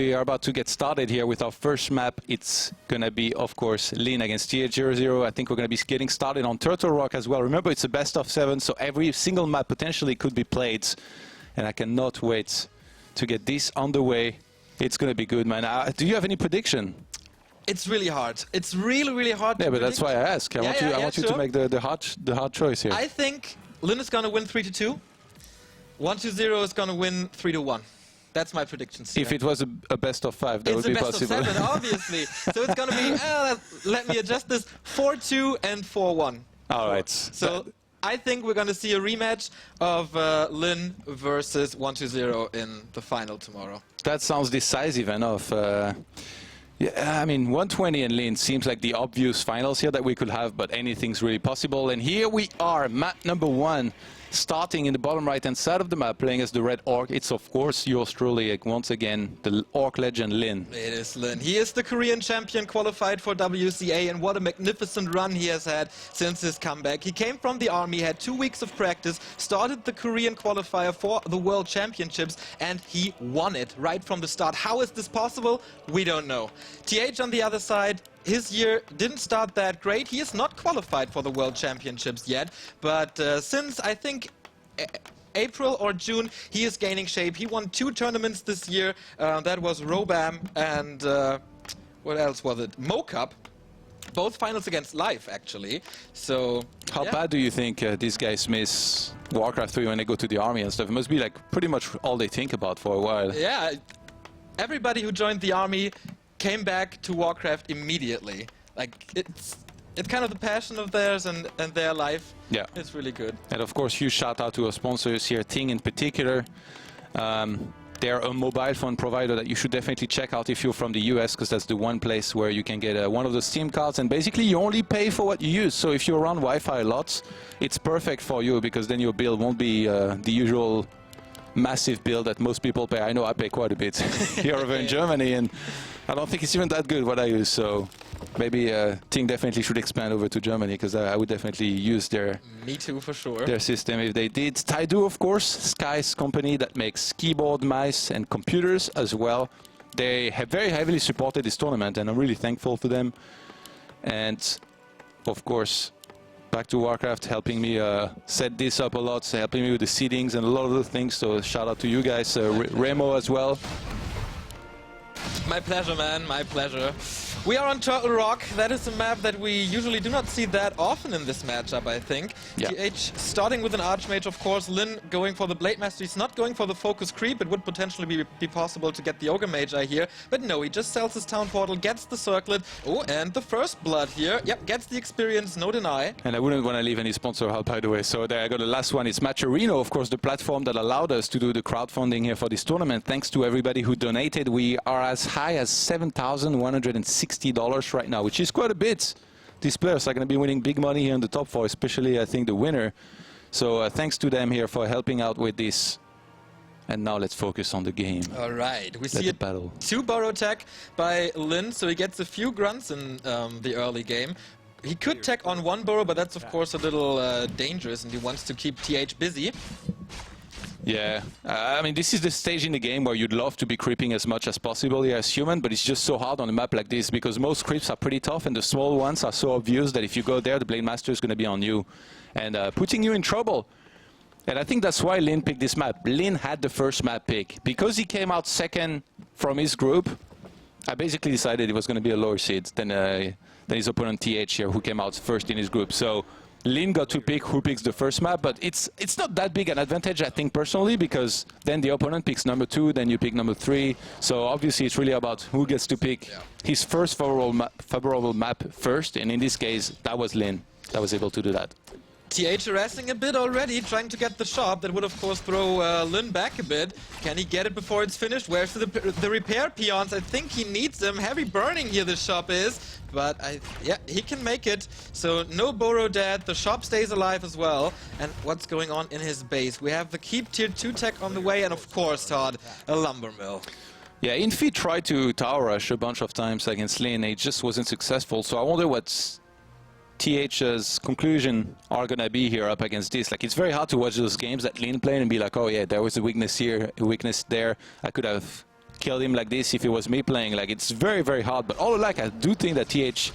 We are about to get started here with our first map. It's going to be, of course, Lin against Th000. I think we're going to be getting started on Turtle Rock as well. Remember, it's a best of 7, so every single map potentially could be played. And I cannot wait to get this on the way. It's going to be good, man. Do you have any prediction? It's really hard. It's really, really hard to predict. That's why I ask. I want you to make the hard choice here. I think Lin is going to win 3-2. Th000 is going to win 3-1. That's my prediction. If it was a best of 5, that would be possible. It's a best of 7, obviously. So it's going to be, let me adjust this, 4-2 and 4-1. All right. So I think we're going to see a rematch of Lin versus Th000 in the final tomorrow. That sounds decisive enough. Yeah, I mean, 120 and Lin seems like the obvious finals here that we could have, but anything's really possible. And here we are, map number 1. Starting in the bottom right-hand side of the map, playing as the Red Orc. It's, of course, yours truly, once again, the Orc legend, Lin. It is Lin. He is the Korean champion, qualified for WCA, and what a magnificent run he has had since his comeback. He came from the army, had 2 weeks of practice, started the Korean qualifier for the World Championships, and he won it right from the start. How is this possible? We don't know. TH on the other side, his year didn't start that great. He is not qualified for the World Championships yet, but since I think April or June, he is gaining shape. He won 2 tournaments this year. That was Robam and what else was it? Mo-Cup. Both finals against Live, actually. So how bad do you think these guys miss Warcraft 3 when they go to the army and stuff? It must be like pretty much all they think about for a while. Yeah, everybody who joined the army came back to Warcraft immediately. Like, it's kind of the passion of theirs and their life. Yeah. It's really good. And of course, huge shout out to our sponsors here, Ting in particular. They're a mobile phone provider that you should definitely check out if you're from the US, because that's the one place where you can get one of the SIM cards, and basically you only pay for what you use. So if you're around Wi-Fi a lot, it's perfect for you, because then your bill won't be the usual massive bill that most people pay. I know I pay quite a bit here over in Germany, and I don't think it's even that good what I use. So maybe Ting definitely should expand over to Germany, because I would definitely use their Me too, for sure. Their system if they did. ToD, of course, Sky's company that makes keyboard, mice, and computers as well. They have very heavily supported this tournament, and I'm really thankful to them. And of course, back to Warcraft, helping me set this up a lot, helping me with the seedings and a lot of other things. So shout out to you guys, Remo as well. My pleasure, man, my pleasure. We are on Turtle Rock. That is a map that we usually do not see that often in this matchup, I think. Yeah. TH starting with an Archmage, of course. Lin going for the Blade Master. He's not going for the Focus Creep. It would potentially be possible to get the Ogre Mage, I hear. But no, he just sells his Town Portal, gets the Circlet. Oh, and the first blood here. Yep, gets the experience, no deny. And I wouldn't want to leave any sponsor out, by the way. So there I got the last one. It's Matcherino, of course, the platform that allowed us to do the crowdfunding here for this tournament. Thanks to everybody who donated. We are as high as $7,160 right now, which is quite a bit. These players are going to be winning big money here in the top 4, especially, I think, the winner. So thanks to them here for helping out with this. And now let's focus on the game. All right, we see a battle. 2 burrow tech by Lin, so he gets a few grunts in the early game. He could tech on 1 burrow, but that's of course a little dangerous, and he wants to keep TH busy. Yeah, I mean, this is the stage in the game where you'd love to be creeping as much as possible here as human, but it's just so hard on a map like this, because most creeps are pretty tough, and the small ones are so obvious that if you go there, the Blade Master is going to be on you and putting you in trouble. And I think that's why Lin picked this map. Lin had the first map pick. Because he came out second from his group, I basically decided it was going to be a lower seed than his opponent TH here, who came out first in his group. So Lin got to pick who picks the first map, but it's not that big an advantage, I think, personally, because then the opponent picks number 2, then you pick number 3. So obviously it's really about who gets to pick his first favorable map first, and in this case, that was Lin that was able to do that. TH harassing a bit already, trying to get the shop. That would, of course, throw Lin back a bit. Can he get it before it's finished? Where's the repair peons? I think he needs them. Heavy burning here, the shop is. But, yeah, he can make it. So, no Burrow dead. The shop stays alive as well. And what's going on in his base? We have the Keep Tier 2 tech on the way. And, of course, ToD, a Lumber Mill. Yeah, Infi tried to tower rush a bunch of times against Lin. It just wasn't successful. So I wonder what's TH's conclusion are going to be here up against this. Like, it's very hard to watch those games that Lin played and be like, oh yeah, there was a weakness here, a weakness there. I could have killed him like this if it was me playing. Like, it's very, very hard. But all alike, I do think that TH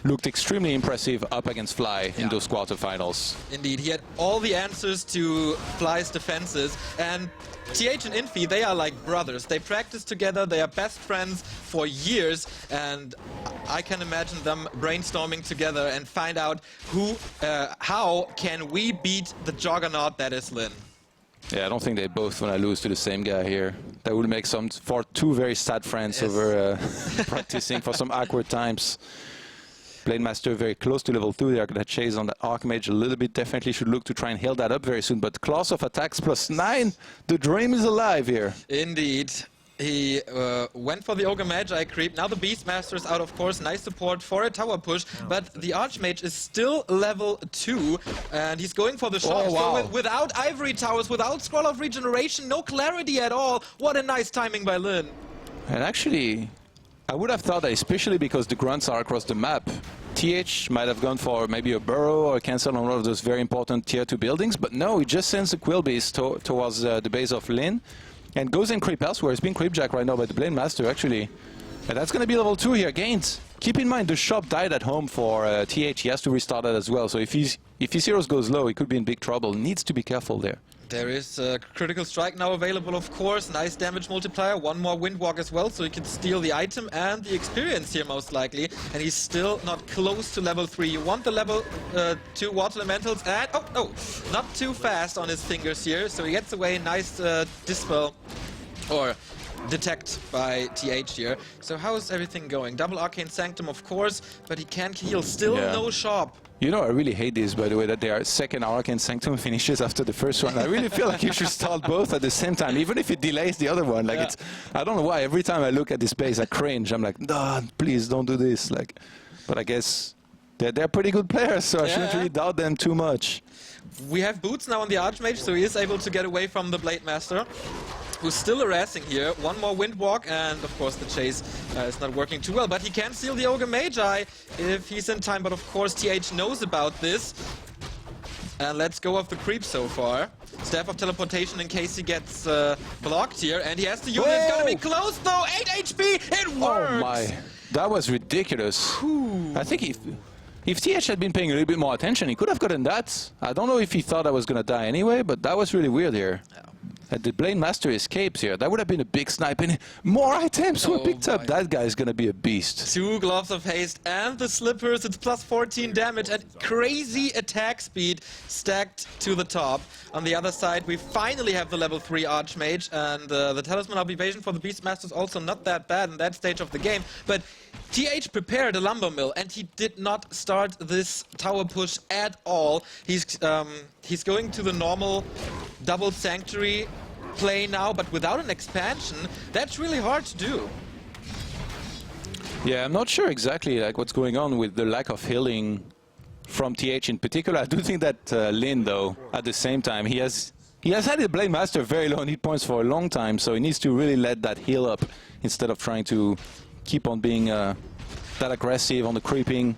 looked extremely impressive up against Fly in those quarterfinals. Indeed, he had all the answers to Fly's defenses, and TH and Infi, they are like brothers. They practice together, they are best friends for years, and I can imagine them brainstorming together and find out how can we beat the juggernaut that is Lin. Yeah, I don't think they both want to lose to the same guy here. That would make for two very sad friends over practicing for some awkward times. Blade Master very close to level 2. They are going to chase on the Archmage a little bit. Definitely should look to try and heal that up very soon. But class of attacks +9. The dream is alive here. Indeed. He went for the Ogre Magi creep. Now the Beastmaster is out, of course. Nice support for a tower push. But the Archmage is still level 2. And he's going for the shot. Oh, wow. So without Ivory Towers, without Scroll of Regeneration, no clarity at all. What a nice timing by Lin. And actually, I would have thought that, especially because the grunts are across the map, TH might have gone for maybe a burrow or a cancel on one of those very important tier 2 buildings. But no, he just sends the Quill Beast towards the base of Lin. And goes and creep elsewhere. It's being creepjacked right now by the Blade Master, actually. And that's going to be level 2 here, gains. Keep in mind, the shop died at home for TH. He has to restart that as well. So if his heroes goes low, he could be in big trouble. Needs to be careful there. There is a critical strike now available, of course. Nice damage multiplier. One more Windwalk as well, so he can steal the item and the experience here, most likely. And he's still not close to level 3. You want the level 2 Water Elementals, and oh no, not too fast on his fingers here. So he gets away. Nice dispel or detect by TH here. So how is everything going? Double Arcane Sanctum, of course, but he can't heal. Still no shop. You know, I really hate this, by the way, that there are second Arcane Sanctum finishes after the first one. I really feel like you should start both at the same time, even if it delays the other one. Like, I don't know why. Every time I look at this base, I cringe. I'm like, no, please don't do this. Like, but I guess they're pretty good players, so I shouldn't really doubt them too much. We have boots now on the Archmage, so he is able to get away from the Blade Master, who's still harassing here. One more Windwalk, and of course the chase is not working too well. But he can steal the Ogre Magi if he's in time. But of course TH knows about this. And let's go off the creep so far. Staff of Teleportation in case he gets blocked here. And he has the unit. It's gonna be close though. 8 HP. It works. Oh my, that was ridiculous. I think if TH had been paying a little bit more attention, he could have gotten that. I don't know if he thought I was gonna die anyway, but that was really weird here. And the Blade Master escapes here. That would have been a big snipe, and more items were picked up. That guy is going to be a beast. 2 Gloves of Haste and the Slippers. It's plus 14 damage and crazy attack speed stacked to the top. On the other side, we finally have the level 3 Archmage, and the Talisman of Evasion for the Beastmaster is also not that bad in that stage of the game. But TH prepared a Lumber Mill, and he did not start this tower push at all. He's going to the normal double Sanctuary play now, but without an expansion, that's really hard to do. Yeah, I'm not sure exactly like what's going on with the lack of healing from TH in particular. I do think that Lin, though, at the same time, he has had the Blade Master very low on hit points for a long time, so he needs to really let that heal up instead of trying to keep on being that aggressive on the creeping.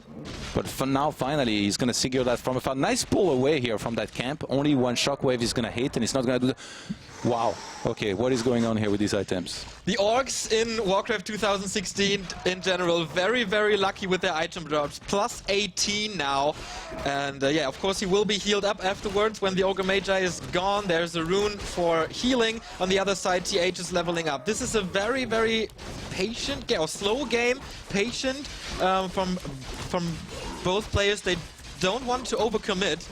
But for now, finally, he's going to secure that from afar. Nice pull away here from that camp. Only one shockwave is going to hit, and he's not going to do that. Wow. Okay, what is going on here with these items? The orcs in Warcraft 2016 in general, very, very lucky with their item drops. Plus 18 now. And yeah, of course, he will be healed up afterwards when the Ogre Magi is gone. There's a rune for healing. On the other side, TH is leveling up. This is a very, very patient game, or slow game. Patient from both players. They don't want to overcommit.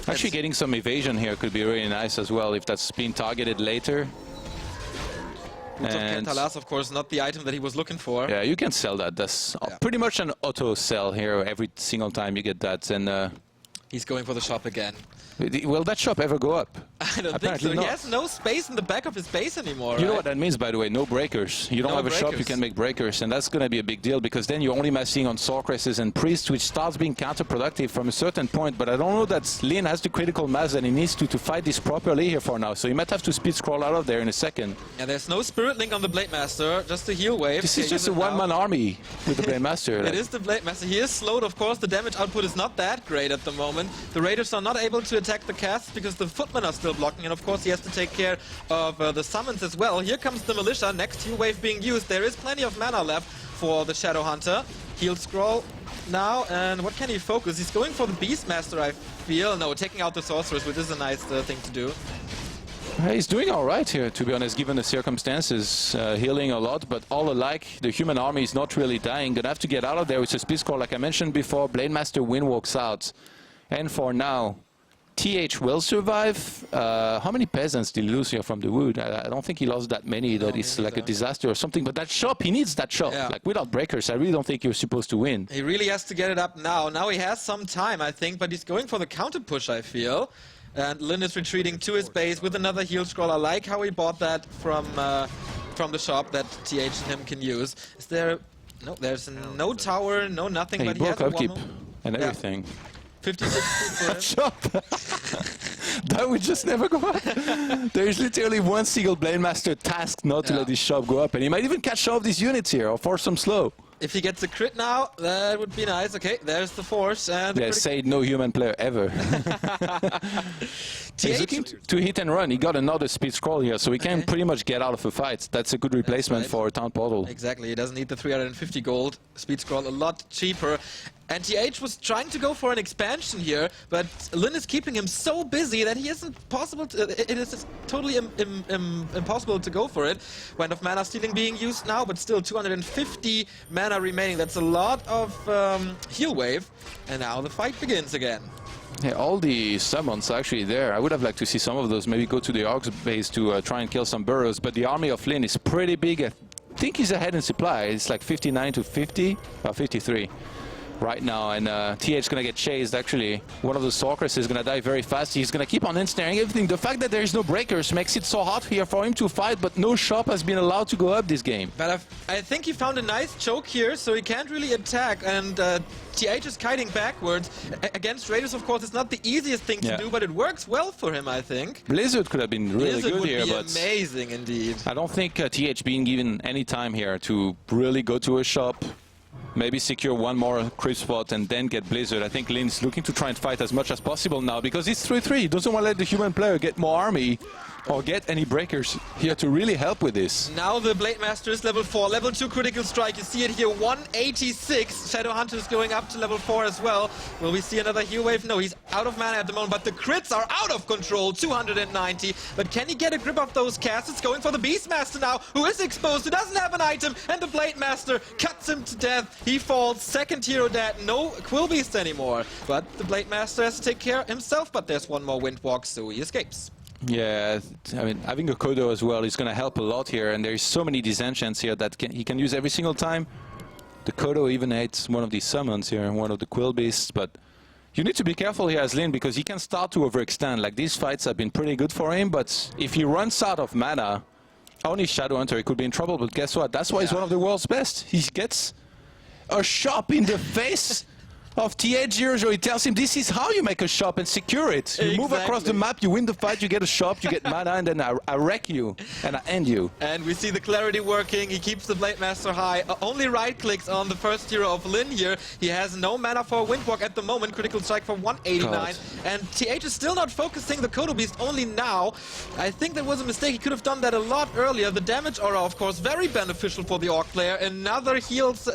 Actually, getting some evasion here could be really nice as well if that's being targeted later. Boots of Kentalas, of course, not the item that he was looking for. Yeah, you can sell that. That's pretty much an auto sell here every single time you get that. And he's going for the shop again. Will that shop ever go up? I don't think so. He has no space in the back of his base anymore. You know what that means, by the way? No breakers. You don't have a shop, you can make breakers, and that's going to be a big deal because then you're only messing on Sorcresses and Priests, which starts being counterproductive from a certain point. But I don't know that Lin has the critical mass that he needs to fight this properly here for now. So he might have to speed scroll out of there in a second. Yeah, there's no Spirit Link on the Blade Master, just a heal wave. This is just a one-man army with the Blade Master. It is the Blade Master. He is slowed, of course. The damage output is not that great at the moment. moment. The Raiders are not able to attack the casts because the footmen are still blocking, and of course he has to take care of the summons as well. Here comes the Militia, next heal wave being used. There is plenty of mana left for the Shadow Hunter. Heal scroll now, and what can he focus? He's going for the Beastmaster, I feel. No, taking out the Sorceress, which is a nice thing to do. He's doing all right here, to be honest, given the circumstances. Healing a lot, but all alike, the human army is not really dying. Gonna have to get out of there with a speed scroll, like I mentioned before. Blademaster Wind walks out. And for now, TH will survive. How many peasants did he lose here from the wood? I don't think he lost that many. That is like a disaster or something. But that shop, he needs that shop. Yeah. Like without breakers, I really don't think you're supposed to win. He really has to get it up now. Now he has some time, I think, but he's going for the counter push, I feel. And Lin is retreating to his base with another heal scroll. I like how he bought that from the shop that TH and him can use. Is there... No, there's no tower, no nothing, Hey, but he he has broke a upkeep wombo. and everything. 56 Shop! That would just never go up. There is literally one single Blademaster tasked not to let this shop go up, and he might even catch all of these units here or force them slow. If he gets a crit now, that would be nice. Okay, there's the force. And Yeah, say no human player ever. He's looking to hit and run. He got another speed scroll here, so he can pretty much get out of a fight. That's a good replacement for a Town Portal. Exactly, he doesn't need the 350 gold. Speed scroll a lot cheaper. And TH was trying to go for an expansion here, but Lin is keeping him so busy that he isn't possible to, it is totally impossible to go for it. Wind of Mana Stealing being used now, but still 250 mana remaining. That's a lot of heal wave. And now the fight begins again. Yeah, all the summons are actually there. I would have liked to see some of those maybe go to the Orcs base to try and kill some burrows, but the army of Lin is pretty big. I think he's ahead in supply. It's like 59 to 50, or 53. Right now, and TH gonna get chased. Actually, one of the Sorceress is gonna die very fast. He's gonna keep on ensnaring everything. The fact that there is no breakers makes it so hard here for him to fight, but no shop has been allowed to go up this game. But I think he found a nice choke here, so he can't really attack, and TH is kiting backwards. Against Raiders, of course, it's not the easiest thing to do, but it works well for him, I think. Blizzard could have been really good here, but amazing indeed. I don't think TH being given any time here to really go to a shop. Maybe secure one more creep spot and then get Blizzard. I think Lin's looking to try and fight as much as possible now because it's 3-3. He doesn't want to let the human player get more army or get any breakers here to really help with this. Now the Blademaster is level 4, level 2 critical strike. You see it here, 186. Shadow Hunter is going up to level 4 as well. Will we see another heal wave? No, he's out of mana at the moment, but the crits are out of control, 290. But can he get a grip of those casts? It's going for the Beastmaster now, who is exposed, who doesn't have an item, and the Blademaster cuts him to death. He falls, second hero dead, no Quill Beast anymore. But the Blademaster has to take care of himself, but there's one more Windwalk, so he escapes. Yeah, I mean, having a Kodo as well is going to help a lot here, and there's so many disenchants here that he can use every single time. The Kodo even hates one of these summons here, one of the Quill Beasts, but you need to be careful here as Lin, because he can start to overextend. Like, these fights have been pretty good for him, but if he runs out of mana, only Shadow Hunter, he could be in trouble, but guess what? That's why he's one of the world's best. He gets a shop in the face of Th000. He tells him this is how you make a shop and secure it. You move across the map, you win the fight, you get a shop, you get mana, and then I wreck you and I end you. And we see the clarity working. He keeps the Blademaster high. Only right clicks on the first hero of Lin here. He has no mana for a Windwalk at the moment. Critical strike for 189. God. And TH is still not focusing the Kodo Beast only now. I think that was a mistake. He could have done that a lot earlier. The damage aura, of course, very beneficial for the Orc player. Another heals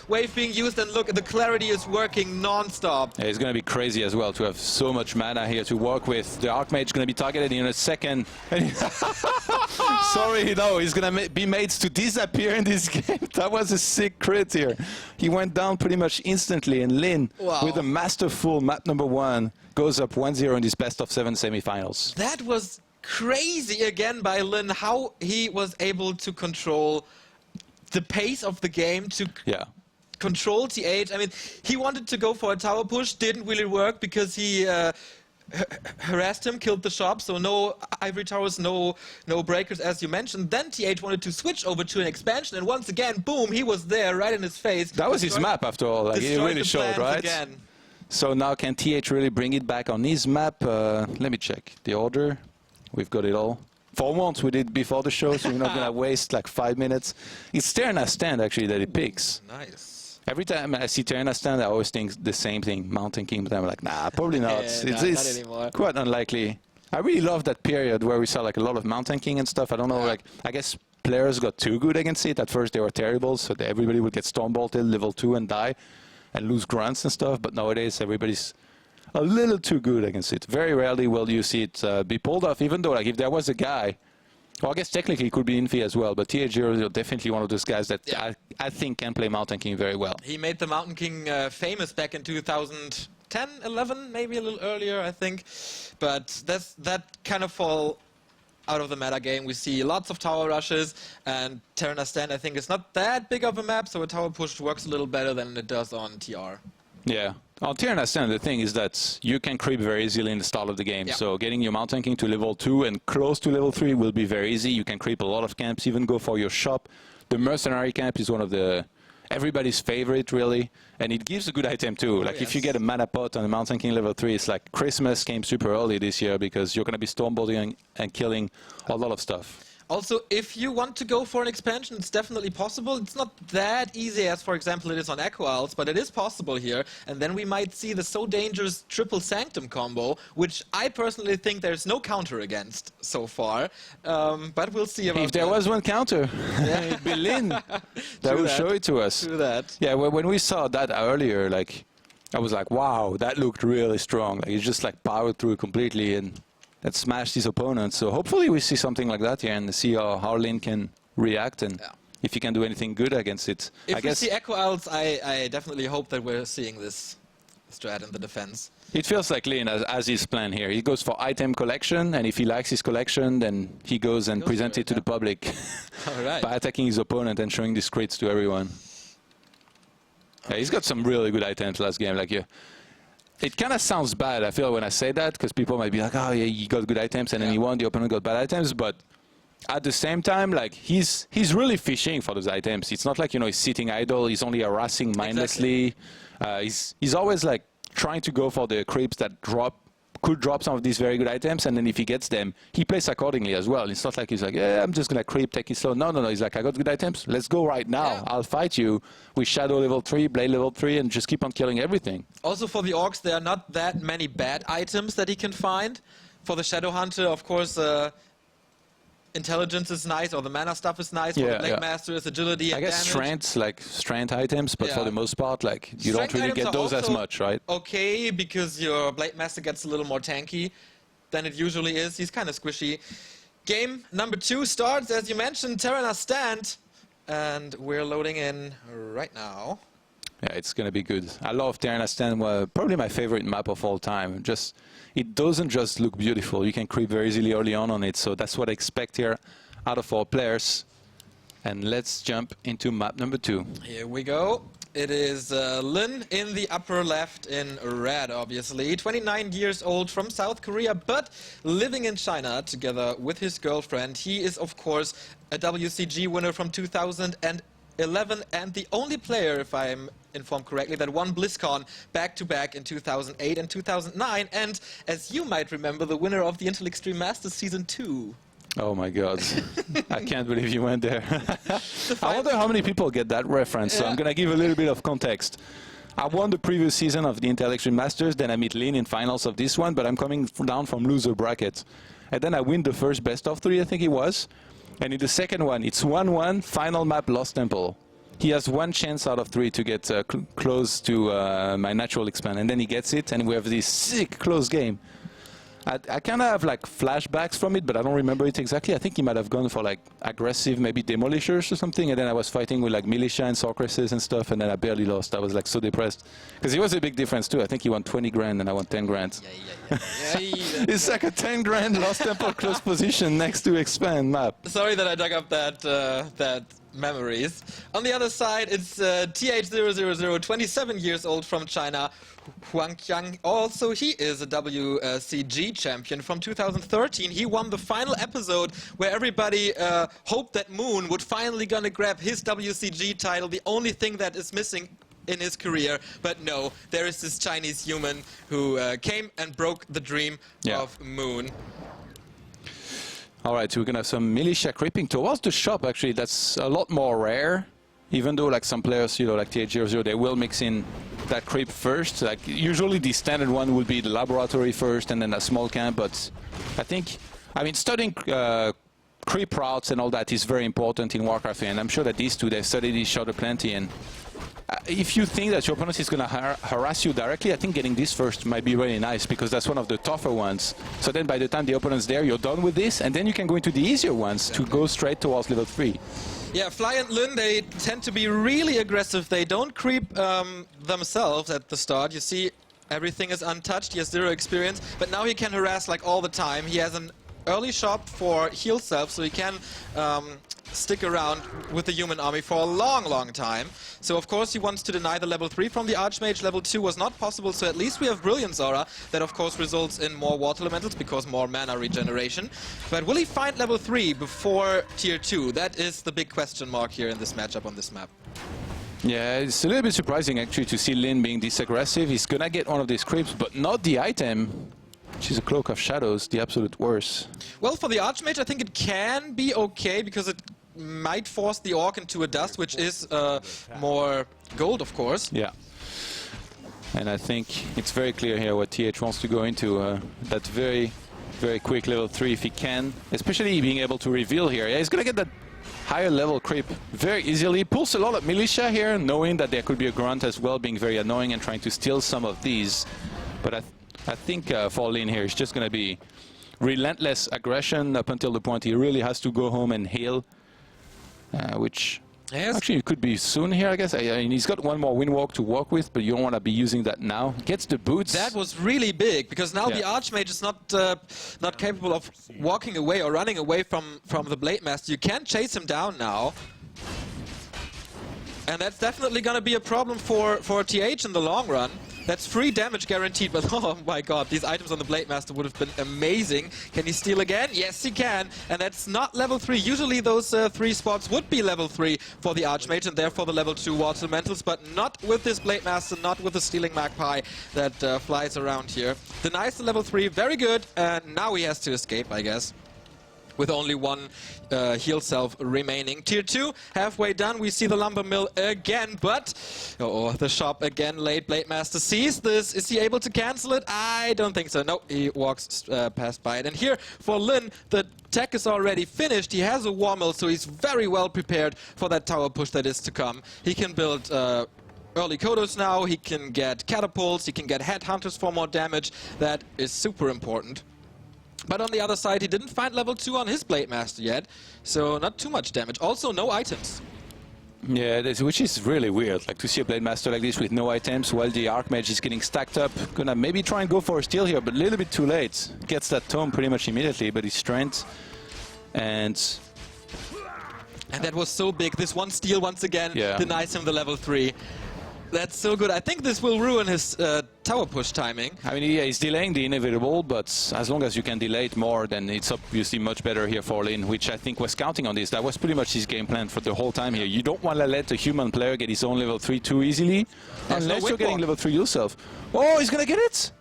wave being used, and look, the clarity is working non-stop. Yeah, it's going to be crazy as well to have so much mana here to work with. The Archmage going to be targeted in a second. Sorry, no, he's going to be made to disappear in this game. That was a sick crit here. He went down pretty much instantly, and Lin, with a masterful map number 1, goes up 1-0 in this best of 7 semifinals. That was crazy again by Lin, how he was able to control the pace of the game, to control TH. I mean, he wanted to go for a tower push, didn't really work because he harassed him, killed the shop, so no ivory towers, no breakers as you mentioned. Then TH wanted to switch over to an expansion, and once again, boom, he was there right in his face. That was his map after all, like, he really showed, right? Again. So now can TH really bring it back on his map? Let me check the order. We've got it all. For once we did before the show, so we're not going to waste like 5 minutes. It's Terna stand actually that he picks. Nice. Every time I see Terna stand, I always think the same thing, Mountain King, but I'm like, nah, probably not. Yeah, it's not anymore. quite unlikely. I really love that period where we saw like a lot of Mountain King and stuff. I don't know, Yeah. like, I guess players got too good against it. At first they were terrible, so everybody would get storm bolted level 2 and die and lose grunts and stuff, but nowadays everybody's a little too good against it. Very rarely will you see it be pulled off, even though like if there was a guy, well, I guess technically it could be Infi as well, but Th000 is definitely one of those guys that I think can play Mountain King very well. He made the Mountain King famous back in 2010, 11, maybe a little earlier, I think. But that kind of fall out of the meta game. We see lots of tower rushes, and Terna Stand, I think, is not that big of a map, so a tower push works a little better than it does on TR. Yeah. On Terna Stand, the thing is that you can creep very easily in the start of the game. Yeah. So getting your Mountain King to level 2 and close to level 3 will be very easy. You can creep a lot of camps, even go for your shop. The Mercenary camp is one of the everybody's favorite, really, and it gives a good item too. Like if you get a mana pot on a Mountain King level 3, it's like Christmas came super early this year because you're going to be stormbolting and killing a lot of stuff. Also, if you want to go for an expansion, it's definitely possible. It's not that easy as, for example, it is on Echo Owls, but it is possible here. And then we might see the so dangerous triple Sanctum combo, which I personally think there's no counter against so far. But we'll see about If there was one counter, it'd be Lin that would show it to us. True that. Yeah, when we saw that earlier, like I was like, wow, that looked really strong. Like it just like powered through completely and smashed his opponent. So hopefully we see something like that here and see how Lin can react and if he can do anything good against it. If we see Echo Owls, I definitely hope that we're seeing this strat in the defense. It feels like Lin as his plan here. He goes for item collection, and if he likes his collection, then he goes and presents it to the public by attacking his opponent and showing the crits to everyone. Yeah, he's got some really good items last game. Like it kind of sounds bad, I feel, when I say that, because people might be like, oh, yeah, he got good items, and then he won, the opponent got bad items. But at the same time, like, he's really fishing for those items. It's not like, you know, he's sitting idle. He's only harassing mindlessly. He's always, like, trying to go for the creeps that could drop some of these very good items, and then if he gets them, he plays accordingly as well. It's not like he's like, yeah, I'm just going to creep, take it slow. No. He's like, I got good items. Let's go right now. Yeah. I'll fight you with Shadow level 3, Blade level 3, and just keep on killing everything. Also for the Orcs, there are not that many bad items that he can find. For the Shadow Hunter, of course, intelligence is nice, or the mana stuff is nice. For the Black Master is agility and guess damage. strength items, but for the most part, like, you don't really get those as much, right? Okay, because your Blade Master gets a little more tanky than it usually is. He's kind of squishy. Game number 2 starts, as you mentioned, Terna Stand, and we're loading in right now. Yeah, it's going to be good. I love Terna Stand, probably my favorite map of all time. It doesn't just look beautiful. You can creep very easily early on it, so that's what I expect here out of our players. And let's jump into map number 2. Here we go. It is Lin in the upper left in red, obviously. 29 years old from South Korea, but living in China together with his girlfriend. He is, of course, a WCG winner from 2011 and the only player, if I'm informed correctly, that won BlizzCon back-to-back in 2008 and 2009. And as you might remember, the winner of the Intel Extreme Masters Season 2. Oh my God. I can't believe you went there. I wonder how many people get that reference, so I'm going to give a little bit of context. I won the previous season of the Intel Extreme Masters, then I meet Lin in finals of this one, but I'm coming down from loser bracket. And then I win the first best of 3, I think it was. And in the second one, it's 1-1, final map, Lost Temple. He has 1 chance out of 3 to get close to my natural expand, and then he gets it, and we have this sick close game. I kind of have like flashbacks from it, but I don't remember it exactly. I think he might have gone for like aggressive, maybe demolishers or something, and then I was fighting with like militia and sorceresses and stuff, and then I barely lost. I was like so depressed because it was a big difference too. I think he won 20 grand and I won 10 grand. It's like a 10 grand Lost Temple close position next to expand map. Sorry that I dug up that memories. On the other side, it's Th000, 27 years old from China. Huang Qiang, also he is a WCG champion from 2013. He won the final episode where everybody hoped that Moon would finally gonna grab his WCG title, the only thing that is missing in his career. But no, there is this Chinese human who came and broke the dream of Moon. All right, so we're going to have some militia creeping towards the shop, actually. That's a lot more rare even though like some players, you know, like Th000, they will mix in that creep first. Like usually the standard one will be the laboratory first and then a small camp, but I think, I mean, studying creep routes and all that is very important in Warcraft, and I'm sure that these two, they studied each other plenty, and if you think that your opponent is going to harass you directly, I think getting this first might be really nice, because that's one of the tougher ones. So then by the time the opponent's there, you're done with this, and then you can go into the easier ones to go straight towards level 3. Yeah, Fly and Lin, they tend to be really aggressive. They don't creep themselves at the start. You see, everything is untouched. He has 0 experience, but now he can harass like all the time. He has an early shop for heal self, so he can stick around with the human army for a long time. So of course he wants to deny the level 3 from the Archmage. Level 2 was not possible, so at least we have Brilliance Aura. That of course results in more water elementals because more mana regeneration. But will he find level 3 before tier 2? That is the big question mark here in this matchup on this map. Yeah, it's a little bit surprising actually to see Lin being this aggressive. He's gonna get one of these creeps, but not the item, which is a Cloak of Shadows, the absolute worst. Well, for the Archmage, I think it can be okay, because it might force the Orc into a dust, which is more gold, of course. Yeah. And I think it's very clear here what TH wants to go into. That very quick level 3 if he can. Especially being able to reveal here. Yeah, he's going to get that higher level creep very easily. Pulls a lot of militia here, knowing that there could be a grunt as well, being very annoying and trying to steal some of these. But I think for Lin here, it's just going to be relentless aggression up until the point he really has to go home and heal. Which actually could be soon here, I guess. I mean, he's got one more Windwalk to work with, but you don't want to be using that now. Gets the boots. That was really big, because now the Archmage is not capable of walking away or running away from the Blade Master. You can't chase him down now. And that's definitely going to be a problem for TH in the long run. That's free damage guaranteed, but oh my god, these items on the Blade Master would have been amazing. Can he steal again? Yes, he can. And that's not level 3. Usually those 3 spots would be level 3 for the Archmage, and therefore the level 2 Water Elementals, but not with this Blade Master, not with the Stealing Magpie that flies around here. Denies the level 3, very good, and now he has to escape, I guess, with only one heal self remaining. Tier 2, halfway done. We see the lumber mill again, but the shop again late. Blade Master sees this. Is he able to cancel it? I don't think so. No, he walks past by it. And here for Lin, the tech is already finished. He has a war mill, so he's very well prepared for that tower push that is to come. He can build early Kodos now. He can get catapults. He can get headhunters for more damage. That is super important. But on the other side, he didn't find level 2 on his Blade Master yet, so not too much damage. Also, no items. Yeah, which is really weird, like to see a Blade Master like this with no items while the Archmage is getting stacked up. Gonna maybe try and go for a steal here, but a little bit too late. Gets that tome pretty much immediately, but his strength and that was so big. This one steal once again denies him the level 3. That's so good. I think this will ruin his tower push timing. I mean, yeah, he's delaying the inevitable, but as long as you can delay it more, then it's obviously much better here for Lin, which I think was counting on this. That was pretty much his game plan for the whole time here. You don't want to let a human player get his own level 3 too easily, unless you're getting level 3 yourself. Oh, he's going to get it!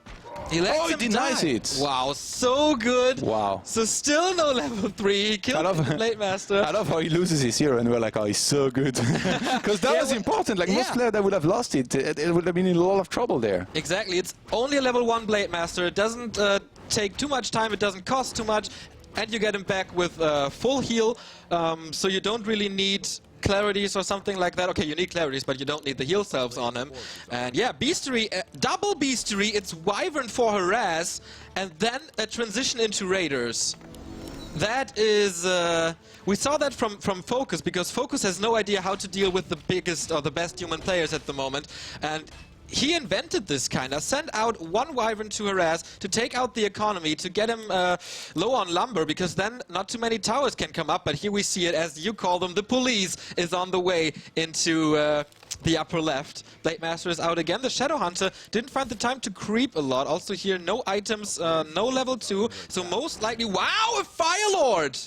He denies it. Wow, so good. Wow. So still no level 3. He killed the Blade Master. I love how he loses his hero and we're like, oh, he's so good. Because that was important. Like most players that would have lost it, it would have been in a lot of trouble there. Exactly. It's only a level 1 Blade Master. It doesn't take too much time. It doesn't cost too much. And you get him back with full heal. So you don't really need clarities or something like that. Okay, you need clarities, but you don't need the heal selves on him. And yeah, Beastery, double Beastery, it's Wyvern for harass, and then a transition into Raiders. That is, we saw that from Focus, because Focus has no idea how to deal with the biggest or the best human players at the moment. And he invented this kind of, sent out one Wyvern to harass, to take out the economy, to get him low on lumber, because then not too many towers can come up. But here we see it, as you call them, the police is on the way into the upper left. Blade Master is out again. The Shadow Hunter didn't find the time to creep a lot. Also here, no items, no level 2, so most likely, wow, a Fire Lord!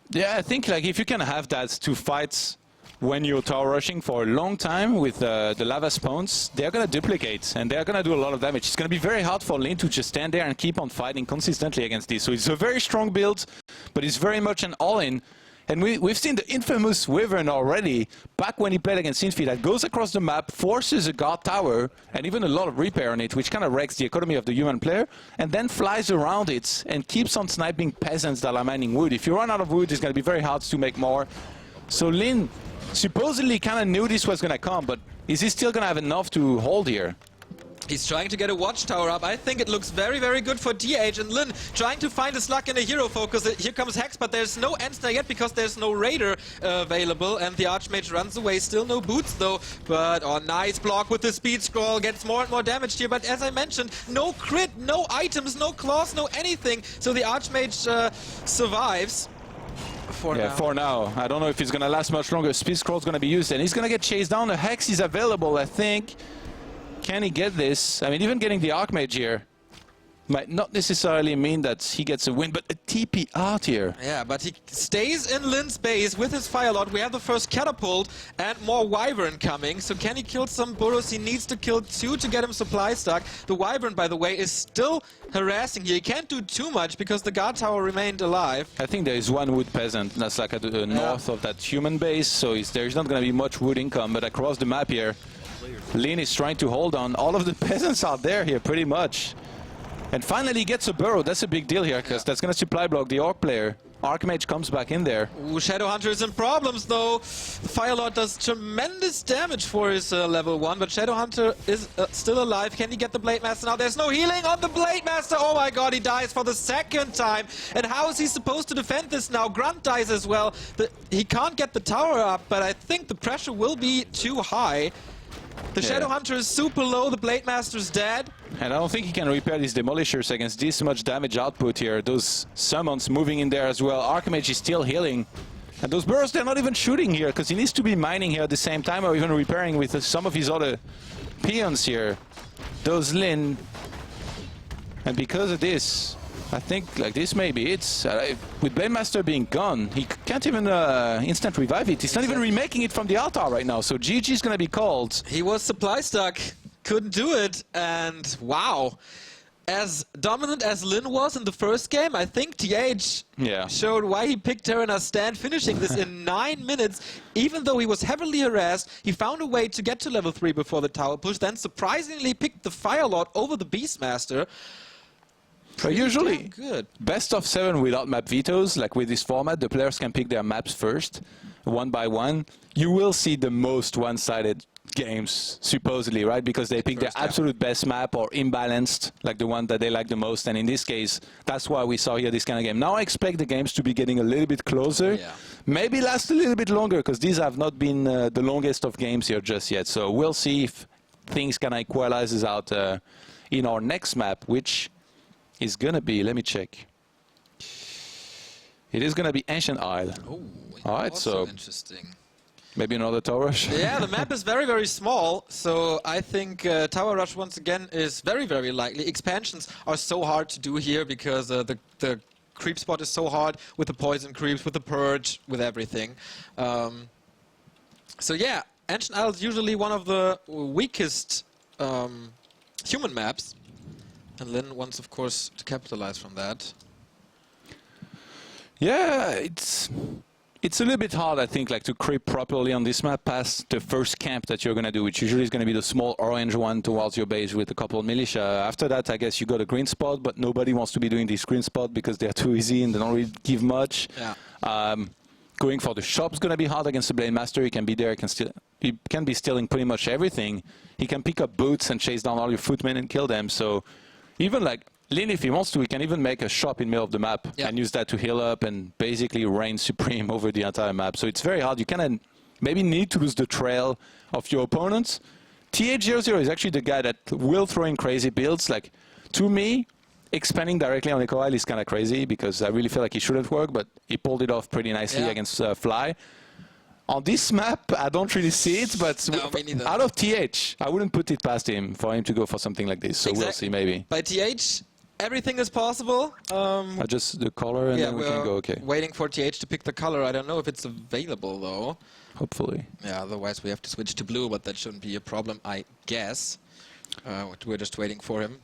Yeah, I think like if you can have that to fight when you're tower rushing for a long time with the lava spawns, they're going to duplicate and they're going to do a lot of damage. It's going to be very hard for Lin to just stand there and keep on fighting consistently against this. So it's a very strong build, but it's very much an all-in. And we've seen the infamous Wyvern already, back when he played against Infi, that goes across the map, forces a guard tower, and even a lot of repair on it, which kind of wrecks the economy of the human player, and then flies around it and keeps on sniping peasants that are mining wood. If you run out of wood, it's going to be very hard to make more. So Lin supposedly kind of knew this was going to come, but is he still going to have enough to hold here? He's trying to get a watchtower up. I think it looks very, very good for TH. And Lin trying to find his luck in a hero focus. Here comes Hex, but there's no Ensnar yet because there's no Raider available. And the Archmage runs away. Still no boots, though. But, oh, nice block with the speed scroll. Gets more and more damage here. But as I mentioned, no crit, no items, no claws, no anything. So the Archmage survives. For now. I don't know if it's going to last much longer. Speed scroll's going to be used. And he's going to get chased down. The Hex is available, I think. Can he get this? I mean, even getting the Archmage here might not necessarily mean that he gets a win, but a TP out here. Yeah, but he stays in Lin's base with his Firelord. We have the first Catapult and more Wyvern coming. So can he kill some burrows? He needs to kill 2 to get him supply stock. The Wyvern, by the way, is still harassing here. He can't do too much because the guard tower remained alive. I think there is one wood peasant that's like at the north of that human base, so there's not going to be much wood income, but across the map here, Lin is trying to hold on. All of the peasants are there here, pretty much. And finally he gets a burrow. That's a big deal here, because that's going to supply block the Orc player. Archmage comes back in there. Ooh, Shadowhunter is in problems, though. The Firelord does tremendous damage for his level 1, but Shadowhunter is still alive. Can he get the Blade Master now? There's no healing on the Blade Master. Oh my god, he dies for the second time. And how is he supposed to defend this now? Grunt dies as well. He can't get the tower up, but I think the pressure will be too high. The Shadowhunter is super low, the Blade Master is dead. And I don't think he can repair these Demolishers against this much damage output here. Those summons moving in there as well. Archmage is still healing. And those burrows, they're not even shooting here, because he needs to be mining here at the same time, or even repairing with some of his other peons here. Those Lin. And because of this, I think like this maybe it's with Blade Master being gone, he can't even instant revive it. He's not even remaking it from the altar right now, so GG is going to be called. He was supply stuck, couldn't do it, and wow. As dominant as Lin was in the first game, I think TH showed why he picked Terranas Stand, finishing this in 9 minutes. Even though he was heavily harassed, he found a way to get to level 3 before the tower push, then surprisingly picked the Firelord over the Beastmaster. Usually, good. best of 7 without map vetoes, like with this format, the players can pick their maps first, one by one. You will see the most one-sided games, supposedly, right? Because they pick their absolute best map or imbalanced, like the one that they like the most. And in this case, that's why we saw here this kind of game. Now I expect the games to be getting a little bit closer, maybe last a little bit longer, because these have not been the longest of games here just yet. So we'll see if things can equalize out in our next map, which is gonna be, let me check. It is gonna be Ancient Isle. Oh, all right, so interesting. Maybe another Tower Rush. Yeah, the map is very, very small, so I think Tower Rush once again is very, very likely. Expansions are so hard to do here because the creep spot is so hard with the poison creeps, with the purge, with everything. So yeah, Ancient Isle is usually one of the weakest human maps. And Lin wants, of course, to capitalize from that. Yeah, it's a little bit hard, I think, like to creep properly on this map past the first camp that you're going to do, which usually is going to be the small orange one towards your base with a couple of militia. After that, I guess you got a green spot, but nobody wants to be doing this green spot because they're too easy and they don't really give much. Yeah. Going for the shop is going to be hard against the Blade Master. He can be there, he can be stealing pretty much everything. He can pick up boots and chase down all your footmen and kill them. So even like Lin, if he wants to, he can even make a shop in the middle of the map and use that to heal up and basically reign supreme over the entire map. So it's very hard. You kind of maybe need to lose the trail of your opponents. Th000 is actually the guy that will throw in crazy builds. Like, to me, expanding directly on Echo Isle is kind of crazy because I really feel like he shouldn't work, but he pulled it off pretty nicely against Fly. On this map, I don't really see it, but out of TH, I wouldn't put it past him for him to go for something like this. So we'll see, maybe. By TH, everything is possible. Just the color, and then we can go, okay. Waiting for TH to pick the color. I don't know if it's available, though. Hopefully. Yeah, otherwise we have to switch to blue, but that shouldn't be a problem, I guess. We're just waiting for him.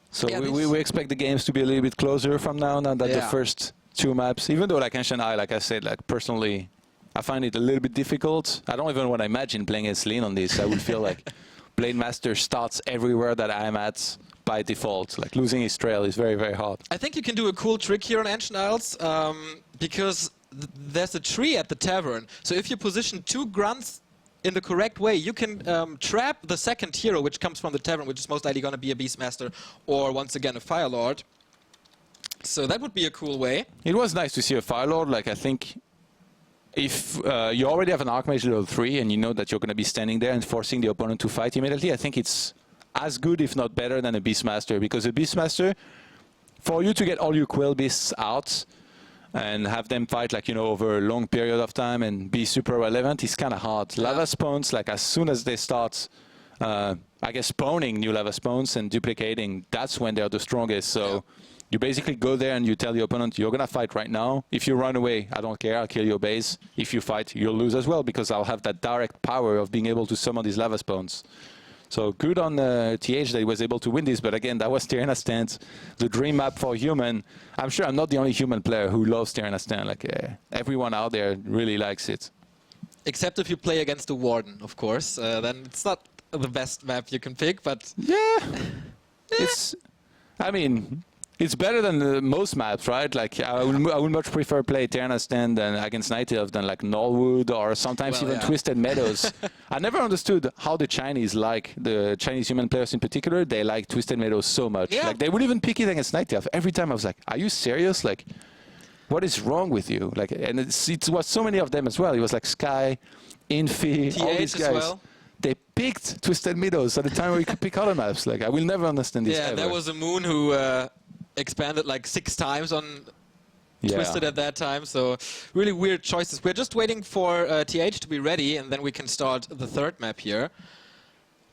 So we expect the games to be a little bit closer from now that the first two maps. Even though like Ancient Eye, like I said, like personally, I find it a little bit difficult. I don't even want to imagine playing as Lin on this. I would feel like Blade Master starts everywhere that I'm at by default. Like losing his trail is very, very hard. I think you can do a cool trick here on Ancient Isles because there's a tree at the tavern. So if you position two grunts in the correct way, you can trap the second hero, which comes from the tavern, which is most likely going to be a Beastmaster or, once again, a Fire Lord. So that would be a cool way. It was nice to see a Fire Lord. Like, I think if you already have an Archmage level 3 and you know that you're going to be standing there and forcing the opponent to fight immediately, I think it's as good, if not better, than a Beastmaster. Because a Beastmaster, for you to get all your Quill Beasts out and have them fight, like, you know, over a long period of time and be super relevant, is kind of hard. Yeah. Lava spawns, like, as soon as they start, I guess, spawning new lava spawns and duplicating, that's when they're the strongest. So you basically go there and you tell the opponent, you're going to fight right now. If you run away, I don't care, I'll kill your base. If you fight, you'll lose as well, because I'll have that direct power of being able to summon these lava spawns. So good on TH that he was able to win this, but again, that was Th000 Stand, the dream map for human. I'm sure I'm not the only human player who loves Th000 Stand. Like everyone out there really likes it. Except if you play against the Warden, of course. Then it's not the best map you can pick, but... Yeah. It's... I mean... It's better than most maps, right? Like I would much prefer play Th000 Stand than against Night Elf than like Nullwood or sometimes even Twisted Meadows. I never understood how the Chinese like, the Chinese human players in particular, they like Twisted Meadows so much. Yeah. Like they would even pick it against Night Elf. Every time I was like, are you serious? Like, what is wrong with you? Like, and it was so many of them as well. It was like Sky, Infi, all these guys. As well. They picked Twisted Meadows at the time where you could pick other maps. Like I will never understand this. Yeah, there was a Moon who expanded like 6 times on Twisted at that time, so really weird choices. We're just waiting for TH to be ready, and then we can start the third map here.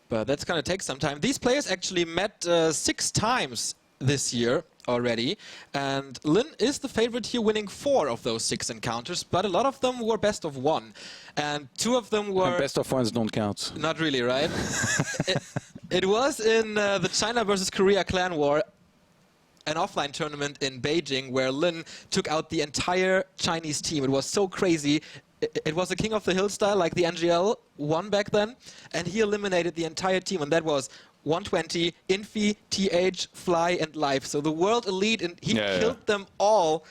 But that's going to take some time. These players actually met 6 times this year already, and Lin is the favorite here, winning 4 of those 6 encounters, but a lot of them were best of 1. And 2 of them were... And best of 1s don't count. Not really, right? it was in the China versus Korea clan war, an offline tournament in Beijing where Lin took out the entire Chinese team. It was so crazy. It was a King of the Hill style, like the NGL won back then, and he eliminated the entire team, and that was 120, Infi, TH, Fly, and Life. So the world elite, and he killed them all.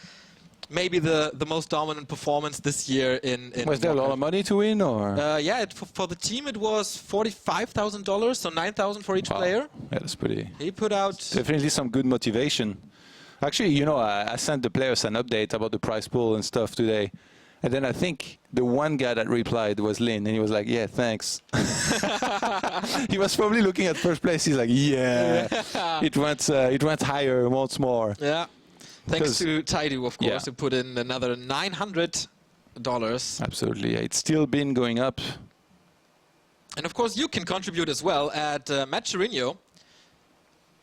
Maybe the most dominant performance this year in Was there a lot of money to win, or? Yeah, for the team it was $45,000, so $9,000 for each player. Yeah, that's pretty. He put out definitely some good motivation. Actually, you know, I sent the players an update about the prize pool and stuff today, and then I think the one guy that replied was Lin, and he was like, "Yeah, thanks." He was probably looking at first place. He's like, "Yeah, it went higher once more." Yeah. Thanks to ToD, of course, who put in another $900. Absolutely, it's still been going up. And of course, you can contribute as well at Matcherino.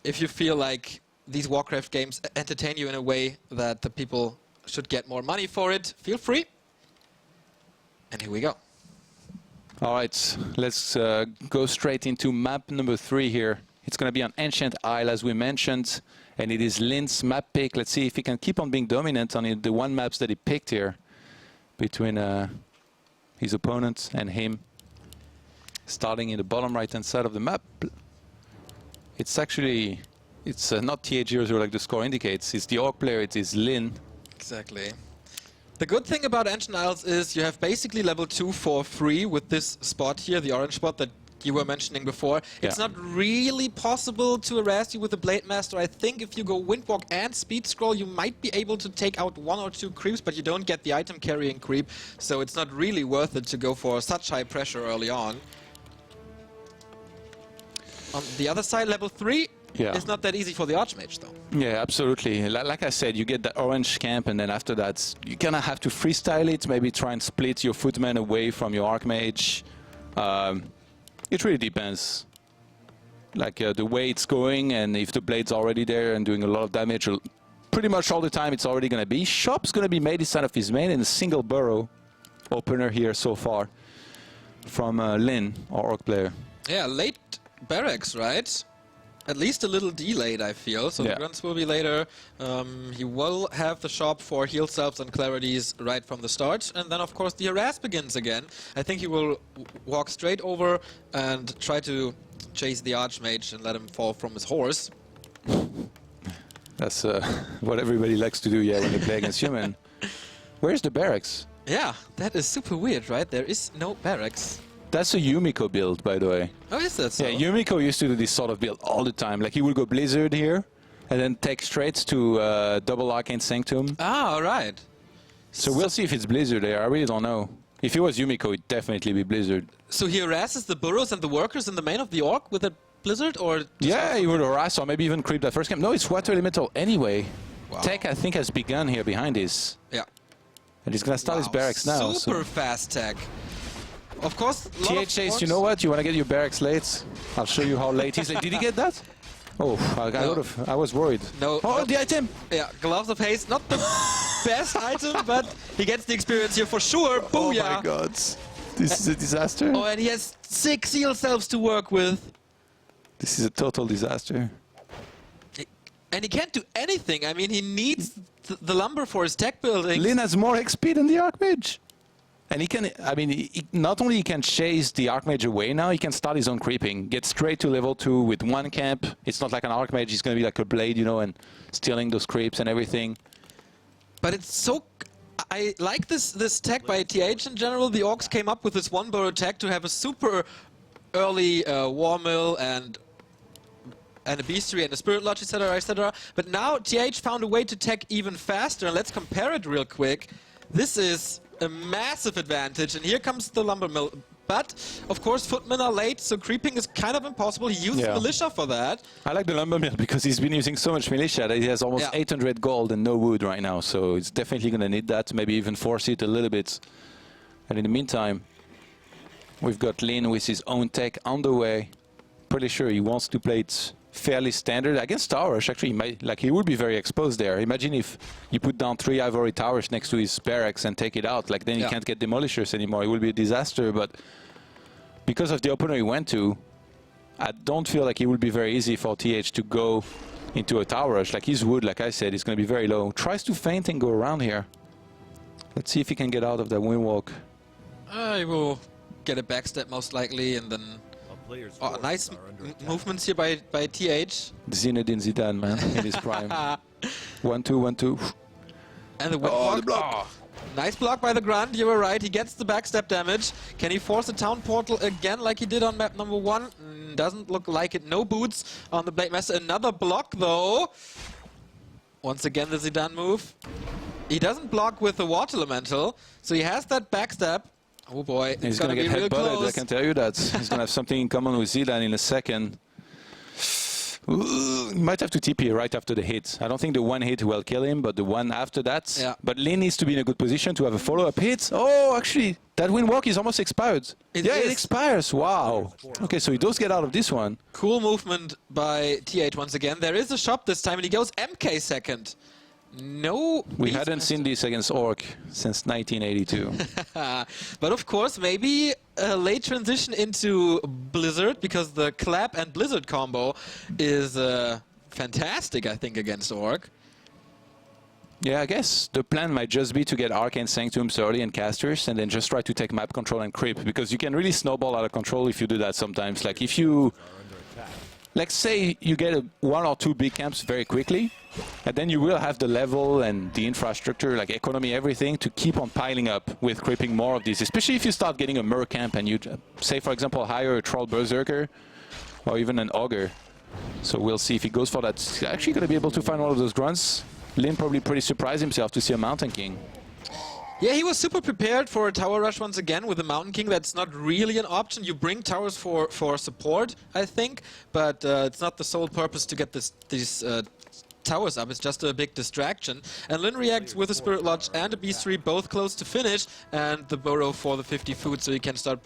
If you feel like these Warcraft games entertain you in a way that the people should get more money for it, feel free. And here we go. All right, let's go straight into map number 3 here. It's going to be on Ancient Isle, as we mentioned. And it is Lin's map pick. Let's see if he can keep on being dominant on the one maps that he picked here between his opponent and him. Starting in the bottom right-hand side of the map. It's actually, it's not TH0 like the score indicates. It's the Orc player, it is Lin. Exactly. The good thing about Ancient Isles is you have basically level 2 for free with this spot here, the orange spot that you were mentioning before. It's not really possible to harass you with the Blade Master. I think if you go Windwalk and Speed Scroll, you might be able to take out 1 or 2 creeps, but you don't get the item carrying creep, so it's not really worth it to go for such high pressure early on. On the other side, level 3 is not that easy for the Archmage, though. Yeah, absolutely. Like I said, you get the orange camp, and then after that, you kind of have to freestyle it, maybe try and split your Footman away from your Archmage. It really depends, like the way it's going, and if the blade's already there and doing a lot of damage, pretty much all the time it's already going to be. Shop's going to be made inside of his main in a single burrow opener here so far from Lin, our Orc player. Yeah, late barracks, right? at least a little delayed, I feel. So Yeah. the grunts will be later. He will have the shop for heal selves and clarities right from the start. And then, of course, the harass begins again. I think he will walk straight over and try to chase the Archmage and let him fall from his horse. That's what everybody likes to do, yeah, when they play against human. Where's the barracks? Yeah, that is super weird, right? There is no barracks. That's a Yumiko build, by the way. Oh, is that so? Yeah, Yumiko used to do this sort of build all the time. Like, he would go Blizzard here, and then take straight to double Arcane Sanctum. Ah, all right. So we'll see if it's Blizzard there. I really don't know. If it was Yumiko, it'd definitely be Blizzard. So he harasses the burrows and the workers in the main of the Orc with a Blizzard, or? Yeah, he would harass or maybe even creep that first camp. No, it's Water Elemental anyway. Wow. Tech, I think, has begun here behind this. Yeah. And he's gonna start his barracks now. Super fast tech. Of course, TH says, you know what? You want to get your barracks late? I'll show you how late he's late. Did he get that? Oh, I was worried. No. Oh, no. the item! Yeah, Gloves of Haste, not the best item, but he gets the experience here for sure. Booyah! Oh my god. This is a disaster. Oh, and he has 6 heal selves to work with. This is a total disaster. And he can't do anything. I mean, he needs the lumber for his tech building. Lin has more XP than the Archmage. And he can, I mean, not only he can chase the Archmage away now, he can start his own creeping. Get straight to level 2 with 1 camp. It's not like an Archmage, he's going to be like a blade, you know, and stealing those creeps and everything. But it's so... I like this tech by TH in general. The Orcs came up with this 1 burrow tech to have a super early War Mill and a Beastery and a Spirit Lodge, etc., etc. But now TH found a way to tech even faster. Let's compare it real quick. This is a massive advantage, and here comes the Lumber Mill. But, of course, footmen are late, so creeping is kind of impossible. He used Militia for that. I like the Lumber Mill because he's been using so much Militia that he has almost 800 gold and no wood right now. So it's definitely going to need that, maybe even force it a little bit. And in the meantime, we've got Lin with his own tech on the way. Pretty sure he wants to play it fairly standard. Against Towers, actually, he would be very exposed there. Imagine if you put down 3 Ivory Towers next to his barracks and take it out. Like, then you can't get Demolishers anymore. It will be a disaster, but because of the opener he went to, I don't feel like it would be very easy for TH to go into a Tower Rush. Like, his wood, like I said, is going to be very low. Tries to feint and go around here. Let's see if he can get out of that windwalk. He will get a backstep most likely, and then... Oh, nice movements here by TH. Zinedine Zidane, man, in his prime. 1-2, 1-2. And the windwalk. The block. Nice block by the Grunt, you were right. He gets the backstep damage. Can he force a town portal again like he did on map number 1? Doesn't look like it. No boots on the Blade Master. Another block though. Once again the Zidane move. He doesn't block with the Water Elemental, so he has that backstep. Oh boy, he's going to get headbutted, I can tell you that. He's going to have something in common with Zidane in a second. Ooh, he might have to TP right after the hit. I don't think the one hit will kill him, but the one after that. Yeah. But Lin needs to be in a good position to have a follow-up hit. Oh, actually, that windwalk is almost expired. It expires. Wow. Okay, so he does get out of this one. Cool movement by TH once again. There is a shop this time, and he goes MK second. No. We hadn't seen this against Orc since 1982. But of course, maybe a late transition into Blizzard, because the Clap and Blizzard combo is fantastic, I think, against Orc. Yeah, I guess the plan might just be to get Arcane Sanctums early and casters, and then just try to take map control and creep, because you can really snowball out of control if you do that sometimes. Like, if you... Like, say you get 1 or 2 big camps very quickly, and then you will have the level and the infrastructure, like economy, everything, to keep on piling up with creeping more of these. Especially if you start getting a Mer camp and you, say, for example, hire a Troll Berserker or even an Augur. So we'll see if he goes for that. He's actually going to be able to find one of those grunts. Lin probably pretty surprised himself to see a Mountain King. Yeah, he was super prepared for a tower rush once again with the Mountain King. That's not really an option. You bring towers for support, I think, but it's not the sole purpose to get these towers up. It's just a big distraction. And Lin reacts with a Spirit Lodge and a Beast 3, both close to finish, and the burrow for the 50 food so he can start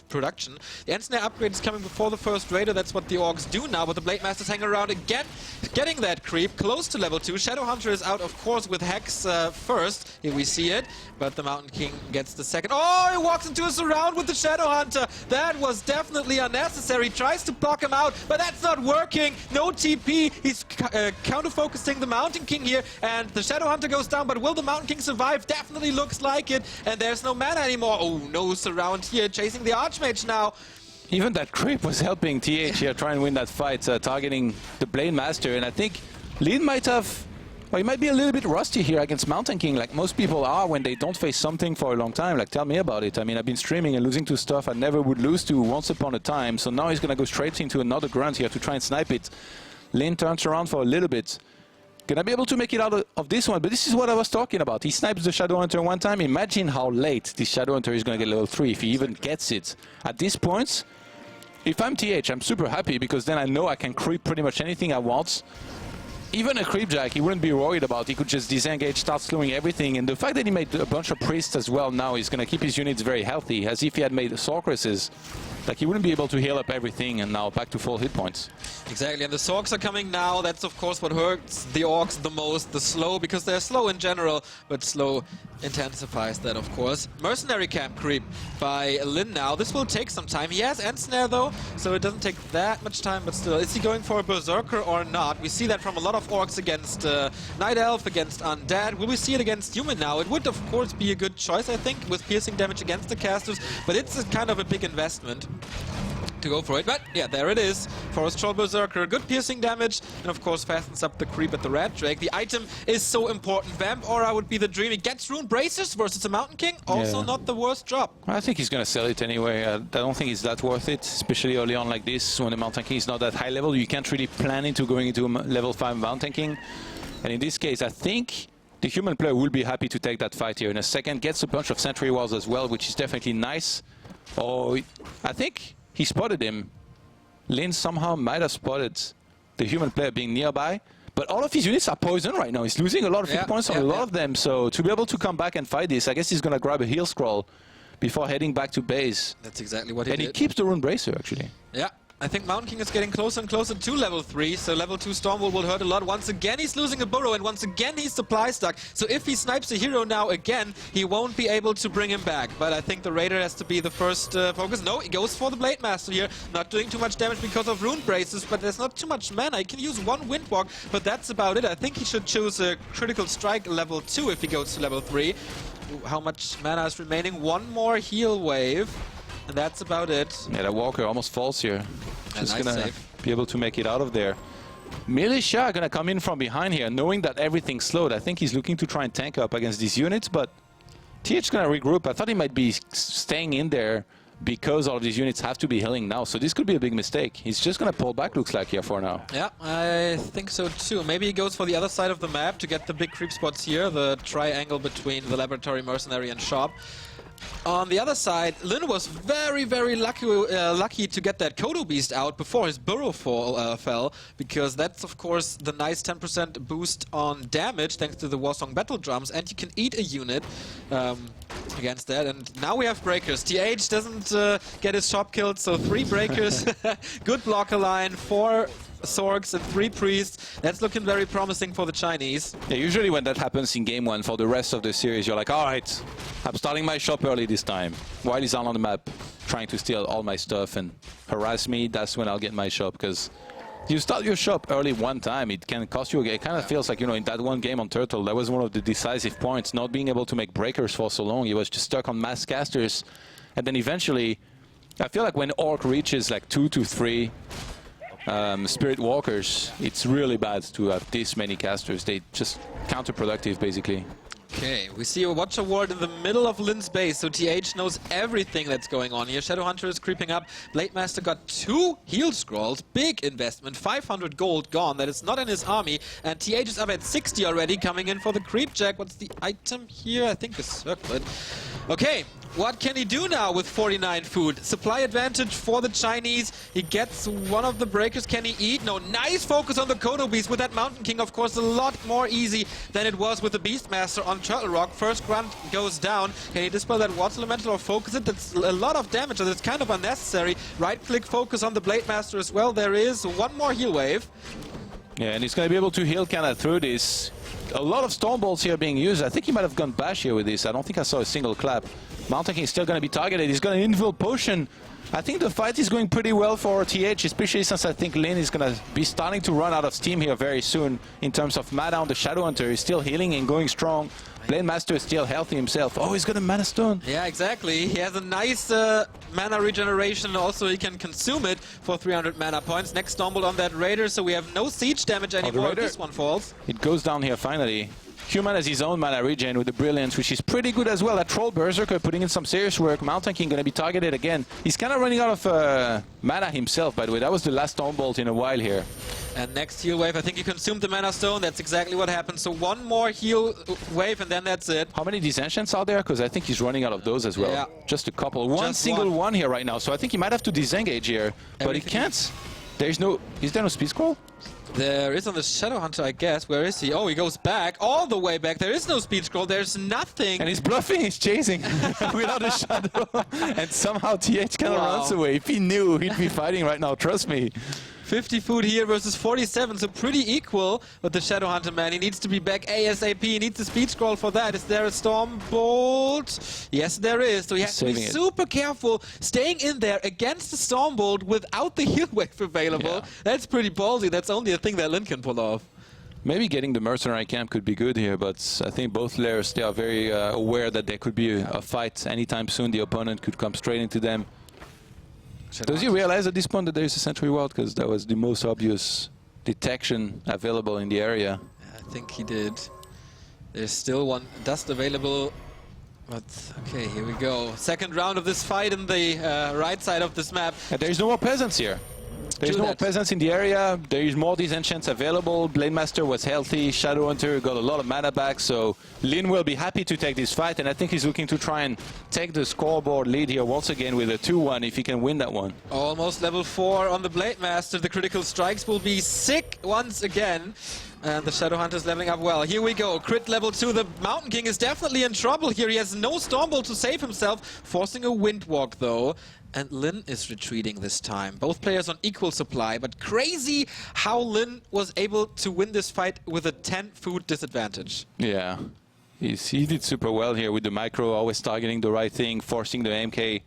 production. The End Snare upgrade is coming before the first Raider. That's what the Orcs do now, but the Blade Masters hang around again, getting that creep close to level 2. Shadowhunter is out, of course, with Hex first. Here we see it, but the Mountain King gets the second. Oh, he walks into a surround with the Shadowhunter. That was definitely unnecessary. Tries to block him out, but that's not working. No TP. He's counter-focusing the Mountain King here, and the Shadowhunter goes down, but will the Mountain King survive? Definitely looks like it, and there's no mana anymore. Oh, no surround here, chasing the Archmage now. Even that creep was helping TH here try and win that fight, targeting the Blade Master, and I think Lin might have... Well, he might be a little bit rusty here against Mountain King, like most people are when they don't face something for a long time. Like, tell me about it. I mean, I've been streaming and losing to stuff I never would lose to once upon a time, so now he's gonna go straight into another grunt here to try and snipe it. Lin turns around for a little bit. Gonna be able to make it out of this one, but this is what I was talking about. He snipes the Shadowhunter one time. Imagine how late this Shadowhunter is gonna get level 3 if he even gets it. At this point, if I'm TH, I'm super happy because then I know I can creep pretty much anything I want. Even a Creepjack, he wouldn't be worried about. He could just disengage, start slowing everything. And the fact that he made a bunch of priests as well now is going to keep his units very healthy, as if he had made Sorceresses. Like, he wouldn't be able to heal up everything, and now back to full hit points. Exactly, and the Sorks are coming now. That's, of course, what hurts the Orcs the most. The slow, because they're slow in general, but slow intensifies that, of course. Mercenary camp creep by Lin now. This will take some time. He has End Snare, though, so it doesn't take that much time, but still. Is he going for a Berserker or not? We see that from a lot of Orcs against Night Elf, against Undead. Will we see it against Human now? It would, of course, be a good choice, I think, with piercing damage against the casters, but it's a kind of a big investment to go for it. But yeah, there it is. Forest Troll Berserker, good piercing damage, and of course fastens up the creep at the Rat Drake. The item is so important. Vamp Aura would be the dream. He gets Rune Bracers versus a Mountain King, also not the worst drop. I think he's gonna sell it anyway. I don't think it's that worth it, especially early on like this, when the Mountain King is not that high level. You can't really plan into going into a level 5 Mountain King. And in this case, I think the Human player will be happy to take that fight here in a second. Gets a bunch of Sentry Walls as well, which is definitely nice. Oh, I think he spotted him. Lin somehow might have spotted the Human player being nearby, but all of his units are poisoned right now. He's losing a lot of hit points on a lot of them, so to be able to come back and fight this, I guess he's going to grab a heal scroll before heading back to base. That's exactly what he did. And he keeps the Rune Bracer, actually. Yeah. I think Mountain King is getting closer and closer to level 3, so level 2 Stormwall will hurt a lot. Once again, he's losing a burrow, and once again, he's supply stuck. So if he snipes a hero now again, he won't be able to bring him back. But I think the Raider has to be the first focus. No, he goes for the Blade Master here. Not doing too much damage because of Rune Braces, but there's not too much mana. He can use one Windwalk, but that's about it. I think he should choose a Critical Strike level 2 if he goes to level 3. Ooh, how much mana is remaining? One more heal wave. And that's about it. Yeah, that Walker almost falls here. Just nice gonna save. be able to make it out of there. Militia are gonna come in from behind here, knowing that everything's slowed. I think he's looking to try and tank up against these units, but TH gonna regroup. I thought he might be staying in there because all of these units have to be healing now. So this could be a big mistake. He's just gonna pull back, looks like, here for now. Yeah, I think so too. Maybe he goes for the other side of the map to get the big creep spots here, the triangle between the Laboratory, Mercenary and Shop. On the other side, Lin was very, very lucky to get that Kodo Beast out before his burrow fell, because that's, of course, the nice 10% boost on damage thanks to the Warsong Battle Drums, and you can eat a unit against that. And now we have Breakers. TH doesn't get his shop killed, so 3 Breakers. Good blocker line, 4 Sorks and 3 Priests. That's looking very promising for the Chinese. Yeah, usually when that happens in game 1 for the rest of the series, you're like, alright, I'm starting my shop early this time. While he's on the map, trying to steal all my stuff and harass me, that's when I'll get my shop, because you start your shop early one time, it can cost you. It kind of feels like, you know, in that one game on Turtle, that was one of the decisive points, not being able to make breakers for so long. He was just stuck on mass casters, and then eventually, I feel like when Orc reaches like 2 to 3 Spirit Walkers, it's really bad to have this many casters. They just counterproductive, basically. Okay, we see a Watcher Ward in the middle of Lin's base, so TH knows everything that's going on here. Shadowhunter is creeping up. Blade Master got 2 heal scrolls, big investment, 500 gold gone. That is not in his army, and TH is up at 60 already, coming in for the Creepjack. What's the item here? I think a Circlet. Okay, what can he do now with 49 food? Supply advantage for the Chinese. He gets one of the breakers. Can he eat? No, nice focus on the Kodo Beast with that Mountain King. Of course, a lot more easy than it was with the Beastmaster on Turtle Rock. First grunt goes down. Can he dispel that Water Elemental or focus it? That's a lot of damage, and it's kind of unnecessary. Right-click focus on the Blade Master as well. There is one more heal wave. Yeah, and he's going to be able to heal kind of through this. A lot of Storm Bolts here being used. I think he might have gone bash here with this. I don't think I saw a single clap. Mountain King is still going to be targeted. He's going to invul potion. I think the fight is going pretty well for TH, especially since I think Lin is going to be starting to run out of steam here very soon in terms of mana on the Shadowhunter. He's still healing and going strong. Blade Master is still healthy himself. Oh, he's got a Mana Stone. Yeah, exactly. He has a nice mana regeneration. Also, he can consume it for 300 mana points. Next Stormbolt on that Raider, so we have no siege damage anymore if this one falls. It goes down here finally. Human has his own mana regen with the Brilliance, which is pretty good as well. That Troll Berserker putting in some serious work. Mountain King going to be targeted again. He's kind of running out of mana himself, by the way. That was the last Stormbolt in a while here. And next heal wave, I think he consumed the Mana Stone. That's exactly what happened. So one more heal wave, and then that's it. How many Disenchants are there? Because I think he's running out of those as well. Yeah. Just a couple. One single one here right now. So I think he might have to disengage here. But he can't. There's no... Is there no Speed Scroll? There is on the Shadowhunter, I guess. Where is he? Oh, he goes back, all the way back. There is no Speed Scroll. There's nothing. And he's bluffing, he's chasing without a shadow. And somehow TH kind of runs away. If he knew, he'd be fighting right now, trust me. 50 food here versus 47, so pretty equal with the Shadowhunter, man. He needs to be back ASAP. He needs the Speed Scroll for that. Is there a Storm Bolt? Yes, there is. So he has to be super careful staying in there against the Storm Bolt without the heal wave available. Yeah. That's pretty ballsy. That's only a thing that Lin can pull off. Maybe getting the Mercenary Camp could be good here, but I think both layers, they are very aware that there could be a fight anytime soon. The opponent could come straight into them. Does he realize at this point that there is a Sentry Ward? Because that was the most obvious detection available in the area. Yeah, I think he did. There's still one dust available. But, okay, here we go. Second round of this fight in the right side of this map. And there is no more Peasants here. There's no more Peasants in the area. There is more Disenchants available. Blade Master was healthy. Shadowhunter got a lot of mana back. So Lin will be happy to take this fight. And I think he's looking to try and take the scoreboard lead here once again with a 2-1 if he can win that one. Almost level 4 on the Blade Master. The critical strikes will be sick once again. And the Shadowhunter is leveling up well. Here we go. Crit level 2. The Mountain King is definitely in trouble here. He has no Stormbolt to save himself. Forcing a Windwalk though. And Lin is retreating this time. Both players on equal supply, but crazy how Lin was able to win this fight with a 10 food disadvantage. Yeah, he did super well here with the micro, always targeting the right thing, forcing the MK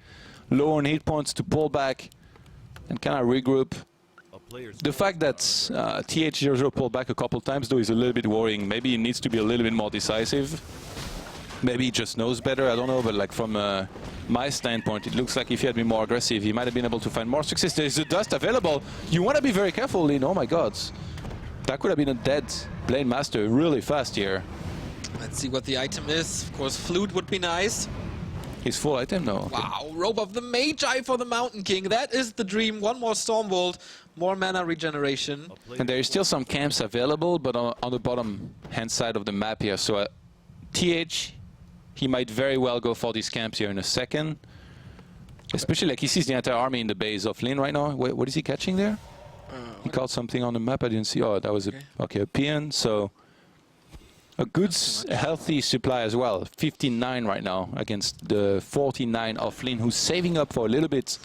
low on hit points to pull back and kind of regroup. The fact that Th000 pulled back a couple times though is a little bit worrying. Maybe he needs to be a little bit more decisive. Maybe he just knows better, I don't know, but like from my standpoint, it looks like if he had been more aggressive, he might have been able to find more success. There's the dust available. You want to be very careful, Lin. Oh my god. That could have been a dead Blade Master really fast here. Let's see what the item is. Of course, Flute would be nice. His full item? No. Okay. Wow, Robe of the Magi for the Mountain King. That is the dream. One more Stormbolt, more mana regeneration. And there is still some camps available, but on the bottom hand side of the map here. So TH, he might very well go for these camps here in a second. Especially like he sees the entire army in the base of Lin right now. What is he catching there? He caught something on the map I didn't see. Oh, that was a peon. So a good healthy supply as well. 59 right now against the 49 of Lin, who's saving up for a little bit.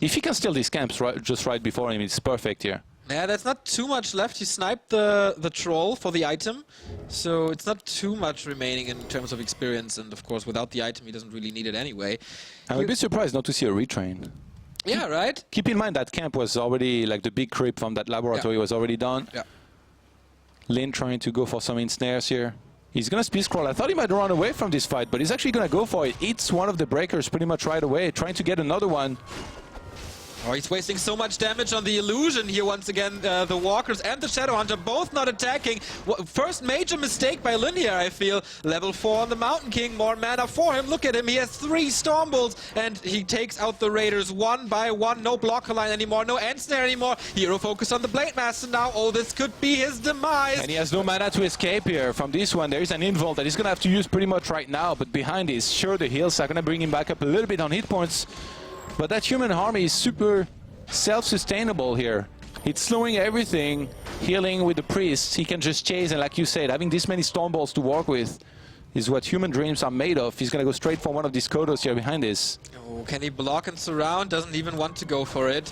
If he can steal these camps just right before him, it's perfect here. Yeah, there's not too much left. He sniped the troll for the item, so it's not too much remaining in terms of experience. And of course, without the item, he doesn't really need it anyway. I'm a bit surprised not to see a retrain. Yeah, right? Keep in mind that camp was already, like the big creep from that laboratory was already done. Yeah. Lin trying to go for some ensnares here. He's going to speed scroll. I thought he might run away from this fight, but he's actually going to go for it. Eats one of the breakers pretty much right away, trying to get another one. Oh, he's wasting so much damage on the illusion here once again. The Walkers and the Shadowhunter both not attacking. First major mistake by Lin here, I feel. Level 4 on the Mountain King, more mana for him. Look at him, he has 3 Storm Bolts and he takes out the Raiders one by one. No blocker line anymore, no Ensnare anymore. Hero focus on the Blade Master now. Oh, this could be his demise. And he has no mana to escape here from this one. There is an invul that he's going to have to use pretty much right now, but behind is sure the heals are going to bring him back up a little bit on hit points. But that human army is super self-sustainable here. It's slowing everything, healing with the priests. He can just chase, and like you said, having this many Storm Balls to work with is what human dreams are made of. He's going to go straight for one of these Kodos here behind this. Oh, can he block and surround? Doesn't even want to go for it.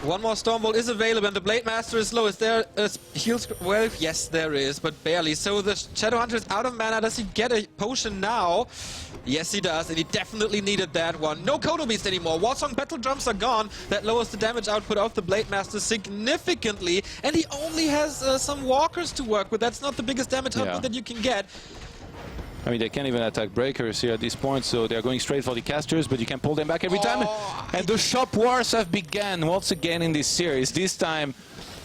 One more Storm Bolt is available, and the Blade Master is low. Is there a heal? Well, yes, there is, but barely. So the Shadowhunter is out of mana. Does he get a potion now? Yes, he does, and he definitely needed that one. No Kodo Beast anymore. Warsong Battle Drums are gone. That lowers the damage output of the Blade Master significantly, and he only has some Walkers to work with. That's not the biggest damage output that you can get. I mean, they can't even attack breakers here at this point, so they're going straight for the casters, but you can pull them back every time. And the shop wars have begun once again in this series. This time,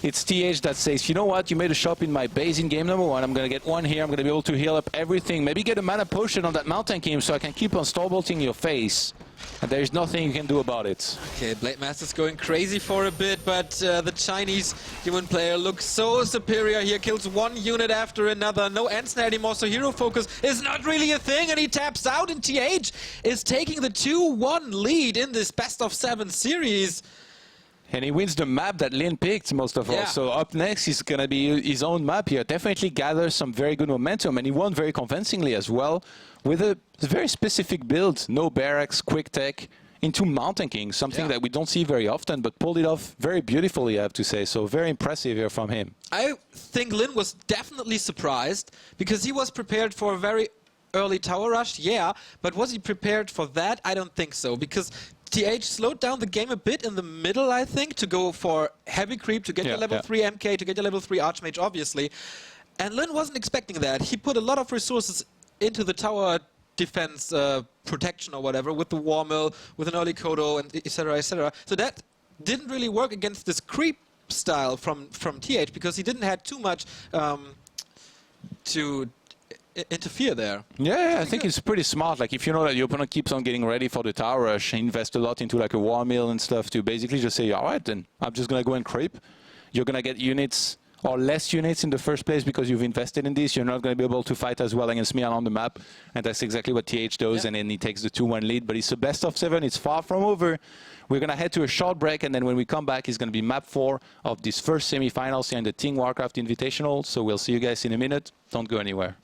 it's TH that says, you know what, you made a shop in my base in game number 1. I'm going to get one here. I'm going to be able to heal up everything. Maybe get a mana potion on that Mountain King so I can keep on Starbolting your face. And there's nothing you can do about it. Okay, Blade Master's going crazy for a bit, but the Chinese human player looks so superior here. Kills one unit after another. No Ensnare anymore, so hero focus is not really a thing, and he taps out, and TH is taking the 2-1 lead in this best-of-7 series. And he wins the map that Lin picked, most of all. So up next is going to be his own map here. Definitely gathers some very good momentum, and he won very convincingly as well with a very specific build. No barracks, quick tech into Mountain King, something that we don't see very often, but pulled it off very beautifully, I have to say. So very impressive here from him. I think Lin was definitely surprised because he was prepared for a very early tower rush, but was he prepared for that? I don't think so, because TH slowed down the game a bit in the middle, I think, to go for heavy creep, to get your level 3 MK, to get your level 3 Archmage, obviously. And Lin wasn't expecting that. He put a lot of resources into the tower defense protection or whatever, with the War Mill, with an early Kodo, and etc., etc. So that didn't really work against this creep style from TH, because he didn't have too much to interfere there. Yeah, I think it's pretty smart. Like, if you know that your opponent keeps on getting ready for the tower rush, invest a lot into like a War Mill and stuff to basically just say, all right, then I'm just going to go and creep. You're going to get units or less units in the first place because you've invested in this. You're not going to be able to fight as well against me on the map. And that's exactly what TH does. And then he takes the 2-1 lead. But it's a best of 7. It's far from over. We're going to head to a short break. And then when we come back, it's going to be map 4 of this first semifinals here in the Ting Warcraft Invitational. So we'll see you guys in a minute. Don't go anywhere.